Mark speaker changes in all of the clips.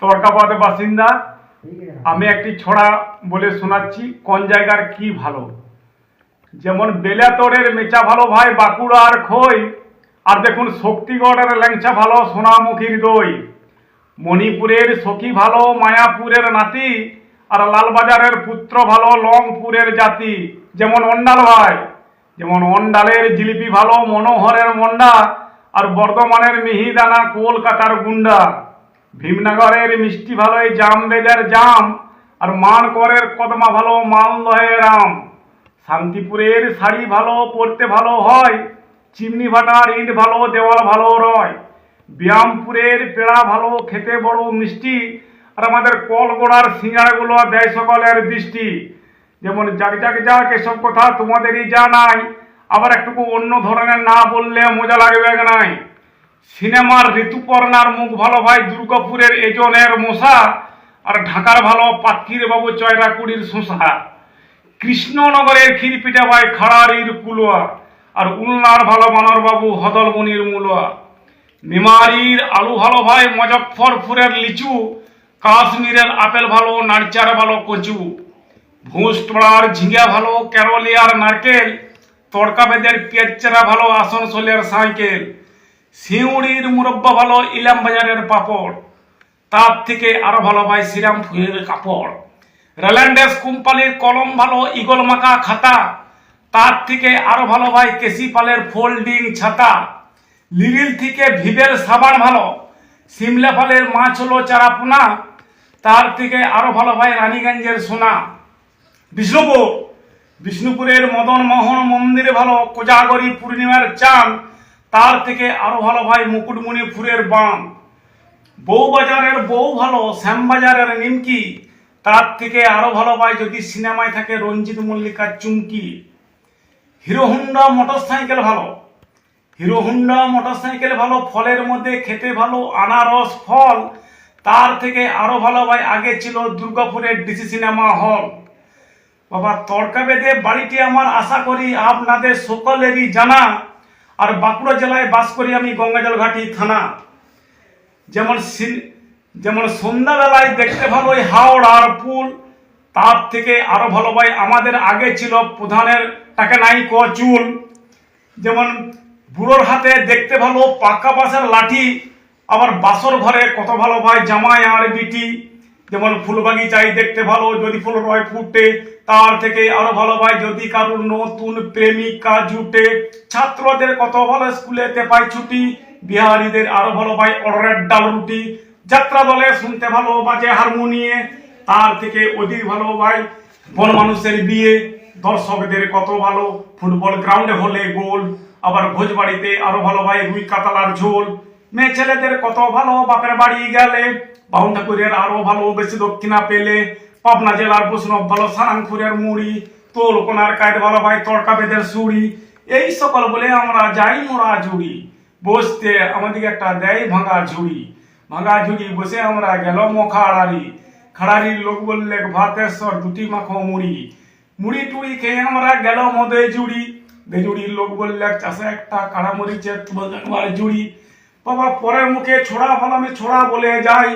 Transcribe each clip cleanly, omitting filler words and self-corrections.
Speaker 1: তর্কাবাদের বাসিন্দা। আমি একটি ছড়া বলে শোনাচ্ছি কোন জায়গার কি ভালো। যেমন বেলাতরের মেচা ভালো ভাই বাঁকুড়ার খই, আর দেখুন শক্তিগড়ের ল্যাংচা ভালো সোনামুখীর দই। মণিপুরের সখী ভালো মায়াপুরের নাতি, আর লালবাজারের পুত্র ভালো লংপুরের জাতি। যেমন অন্ডাল ভাই, যেমন অন্ডালের জিলিপি ভালো মনোহরের মন্ডা, আর বর্ধমানের মিহিদানা কলকাতার গুন্ডা। ভীমনগরের মিষ্টি ভালো এই জামবেদের জাম, আর মানকরের কদমা ভালো মালদহের আম। শান্তিপুরের শাড়ি ভালো পরতে ভালো হয়, চিমনি ভাটার ইট ভালো দেওয়াল ভালো রয়। ব্যায়ামপুরের পেড়া ভালো খেতে বড় মিষ্টি, আর আমাদের কলগোড়ার সিঙ্গাড়াগুলো দেয় সকলের দৃষ্টি। যেমন যাক যাক যাক এসব কথা তোমাদেরই জানাই, আবার একটুকু অন্য ধরনের না বললে মজা লাগবে নাই। সিনেমার ঋতুপর্ণার মুখ ভালো ভাই দুর্গাপুরের এজনের মশা, আর ঢাকার ভালো পাত্রীর বাবু চয়রাকুড়ির শোষা। কৃষ্ণনগরের ক্ষীরপিঠা ভাই খাড়ারির কুলোয়া, আর উলনার ভালো বানর বাবু হদলবনির মুলোয়া। মেমারির আলু ভালো ভাই মুজফ্ফরপুরের লিচু, কাশ্মীরের আপেল ভালো নারচার ভালো কচু। ভুঁসটোড়ার ঝিঙ্গা ভালো কেরলিয়ার নারকেল, তড়কাবেদের পেঁচরা ভালো আসানসোলের সাইকেল। সিউড়ির মুরব্বা ভালো ইলাম বাজারের পাপড়, তার থেকে আরো ভালো ভাই শ্রীরামপুরের কাপড়। রেল্যান্ডেস কোম্পানির কলম ভালো ইগল মাখা খাতা, তার থেকে আরো ভালো ভাই কেসিপালের ফোল্ডিং ছাতা। লিরিল থেকে ভিভেল সাবান ভালো, সিমলা ফলের মাছ হলো চারাপোনা, তার থেকে আরো ভালো ভাই রানীগঞ্জের সোনা। বিষ্ণুপুরের মদন মোহন মন্দিরে ভালো কোজাগরী পূর্ণিমার চাঁদ, তার থেকে আরো ভালো ভাই মুকুটমণিপুরের বাম। বউবাজারের বউ ভালো শ্যামবাজারের নিমকি, তার থেকে আরো ভালো ভাই যদি সিনেমায় থাকে রঞ্জিত মল্লিকার চুমকি। হিরো হুন্ডা মোটরসাইকেল ভালো, হিরো হুন্ডা মোটরসাইকেল ভালো ফলের মধ্যে খেতে ভালো আনারস ফল, তার থেকে আরো ভালো ভাই আগে ছিল দুর্গাপুরের ডিসি সিনেমা হল। বাবা তড়কাবেদে বাড়িটি আমার আশা করি আপনাদের সকলেরই জানা, আর বাঁকুড়া জেলায় বাস করি আমি গঙ্গাজল ঘাটি থানা। যেমন সন্ধ্যাবেলায় দেখতে ভালো ওই হাওড়ার পুল, তার থেকে আরো ভালো ভাই আমাদের আগে ছিল প্রধানের টাকা নাই ক চুল। যেমন বুড়োর হাতে দেখতে ভালো পাকা বাঁশের লাঠি, আবার বাসর ঘরে কত ভালো ভাই জামাই আর বিটি। যেমন ফুল বাগিচায় দেখতে ভালো যদি ফুল রয় ফুটে, তার থেকে আরো ভালো ভাই যদি কারোর নতুন প্রেমিকা জুটে। ছাত্রদের কত ভালো স্কুলেতে পায় ছুটি, বিহারীদের আরো ভালো ভাই অর্ডারের ডাল রুটি। যাত্রা দলে শুনতে ভালো বাজে হারমোনিয়ে, তার থেকে অধিক ভালো ভাই বন মানুষের বিয়ে। দর্শকদের কত ভালো ফুটবল গ্রাউন্ডে হলে গোল, আবার ভোজবাড়িতে আরো ভালো ভাই রুই কাতলার ঝোল। মেয়ে ছেলেদের কত ভালো বাপের বাড়ি গেলে, বাউন ঠাকুরের আরো ভালো বেশি দক্ষিণা পেলে। পাবনা জেলার বৈষ্ণব ভালো সারাংপুরের মুড়ি, তোলকোনার কায়দ ভালো ভাই তড়কাবেদের সুড়ি। এই সকল বলে আমরা যাই মোড়া ঝুড়ি, বসতে আমাদেরকে একটা দেয় ভাঙা ঝুড়ি। ভাঙা ঝুড়ি বসে আমরা গেল মখাড়ারি, খাড়ারির লোক বললে ভাতেশ্বর দুটি মাখো মুড়ি। মুড়ি টুড়ি খেয়ে আমরা গেল মদে জুড়ি, বেজুড়ির লোক বললে চাষে একটা কাড়া মরিচের জুড়ি। বাবা পরের মুখে ছোড়া বলা আমি ছোড়া বলে যাই,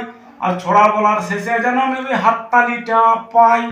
Speaker 1: আর ছোড়া বলার শেষে যেন আমি হাততালিটা পাই।